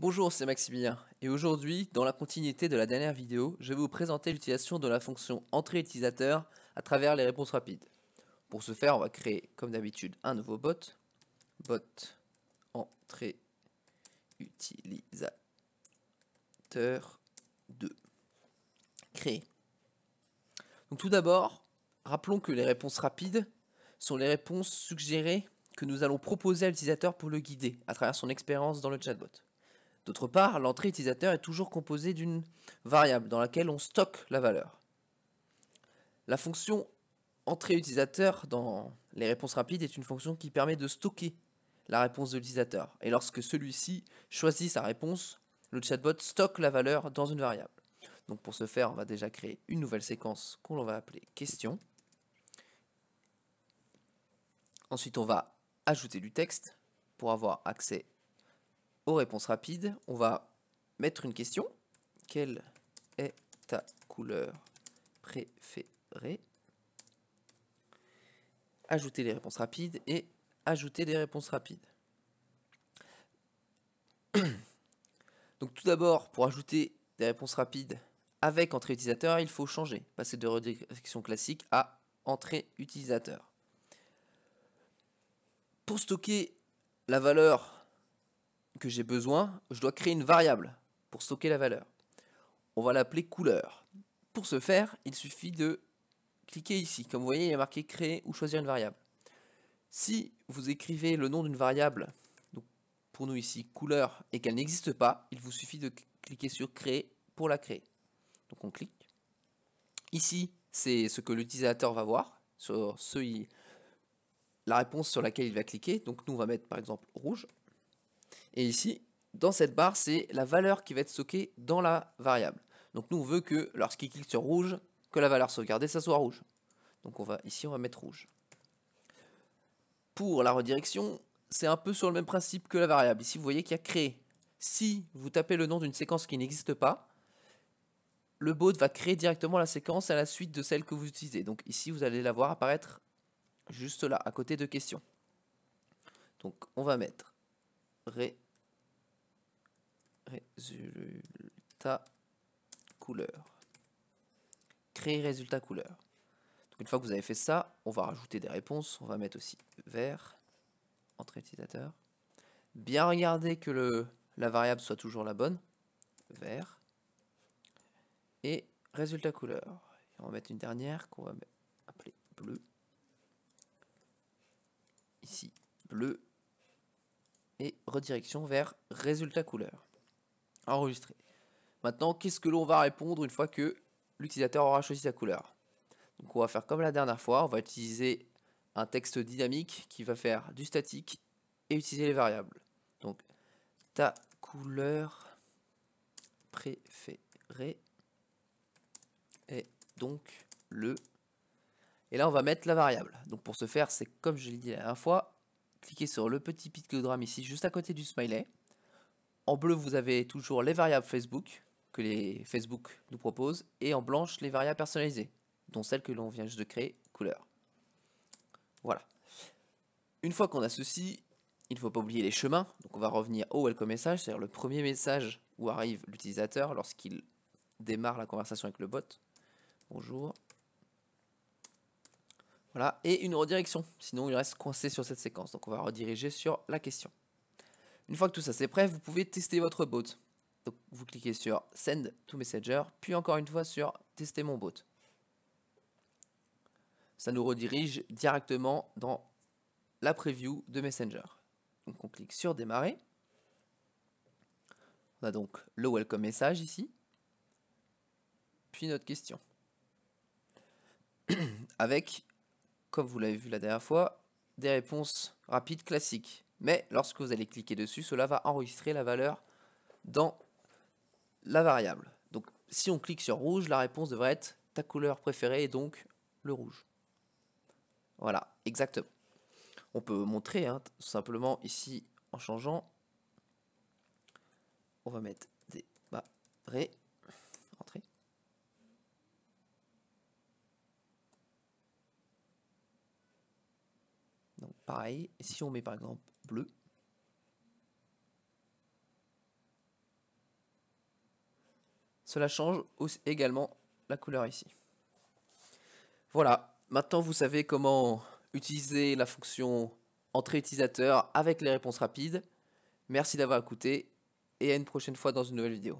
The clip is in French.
Bonjour, c'est Maximilien et aujourd'hui, dans la continuité de la dernière vidéo, je vais vous présenter l'utilisation de la fonction entrée utilisateur à travers les réponses rapides. Pour ce faire, on va créer comme d'habitude un nouveau bot entrée utilisateur 2. Créer. Donc tout d'abord, rappelons que les réponses rapides sont les réponses suggérées que nous allons proposer à l'utilisateur pour le guider à travers son expérience dans le chatbot. D'autre part, l'entrée utilisateur est toujours composée d'une variable dans laquelle on stocke la valeur. La fonction entrée utilisateur dans les réponses rapides est une fonction qui permet de stocker la réponse de l'utilisateur. Et lorsque celui-ci choisit sa réponse, le chatbot stocke la valeur dans une variable. Donc pour ce faire, on va déjà créer une nouvelle séquence qu'on va appeler question. Ensuite, on va ajouter du texte pour avoir accès aux réponses rapides. On va mettre une question. Quelle est ta couleur préférée? Ajouter les réponses rapides et ajouter des réponses rapides. Donc tout d'abord, pour ajouter des réponses rapides avec entrée utilisateur, il faut changer, passer de redirection classique à entrée utilisateur. Pour stocker la valeur que j'ai besoin, je dois créer une variable pour stocker la valeur. On va l'appeler couleur. Pour ce faire, il suffit de cliquer ici. Comme vous voyez, il est marqué créer ou choisir une variable. Si vous écrivez le nom d'une variable, donc pour nous ici couleur, et qu'elle n'existe pas, il vous suffit de cliquer sur créer pour la créer. Donc on clique. Ici, c'est ce que l'utilisateur va voir, sur la réponse sur laquelle il va cliquer. Donc nous, on va mettre par exemple rouge. Et ici, dans cette barre, c'est la valeur qui va être stockée dans la variable. Donc nous, on veut que lorsqu'il clique sur rouge, que la valeur sauvegardée, ça soit rouge. Donc ici, on va mettre rouge. Pour la redirection, c'est un peu sur le même principe que la variable. Ici, vous voyez qu'il y a créer. Si vous tapez le nom d'une séquence qui n'existe pas, le bot va créer directement la séquence à la suite de celle que vous utilisez. Donc ici, vous allez la voir apparaître juste là, à côté de question. Donc on va mettre résultat couleur. Créer résultat couleur. Donc une fois que vous avez fait ça, on va rajouter des réponses. On va mettre aussi vert, entrée utilisateur. Bien regarder que la variable soit toujours la bonne. Vert. Et résultat couleur. Et on va mettre une dernière qu'on va appeler bleu. Ici, bleu. Et redirection vers résultat couleur. Enregistré. Maintenant, qu'est-ce que l'on va répondre une fois que l'utilisateur aura choisi sa couleur? Donc on va faire comme la dernière fois, on va utiliser un texte dynamique qui va faire du statique et utiliser les variables. Donc ta couleur préférée est donc le. Et là on va mettre la variable. Donc pour ce faire, c'est comme je l'ai dit la dernière fois, cliquez sur le petit pictogramme ici juste à côté du smiley. En bleu, vous avez toujours les variables Facebook que les Facebook nous proposent, et en blanche, les variables personnalisées, dont celle que l'on vient juste de créer, couleur. Voilà. Une fois qu'on a ceci, il ne faut pas oublier les chemins. Donc on va revenir au welcome message, c'est-à-dire le premier message où arrive l'utilisateur lorsqu'il démarre la conversation avec le bot. Bonjour. Voilà, et une redirection, sinon il reste coincé sur cette séquence. Donc on va rediriger sur la question. Une fois que tout ça c'est prêt, vous pouvez tester votre bot. Donc vous cliquez sur Send to Messenger, puis encore une fois sur Tester mon bot. Ça nous redirige directement dans la preview de Messenger. Donc on clique sur Démarrer. On a donc le welcome message ici, puis notre question. Avec, comme vous l'avez vu la dernière fois, des réponses rapides classiques. Mais lorsque vous allez cliquer dessus, cela va enregistrer la valeur dans la variable. Donc si on clique sur rouge, la réponse devrait être ta couleur préférée et donc le rouge. Voilà, exactement. On peut montrer tout simplement ici en changeant. On va mettre démarrer, entrée. Donc pareil, et si on met par exemple bleu, cela change également la couleur ici. Voilà, maintenant vous savez comment utiliser la fonction entrée utilisateur avec les réponses rapides. Merci d'avoir écouté et à une prochaine fois dans une nouvelle vidéo.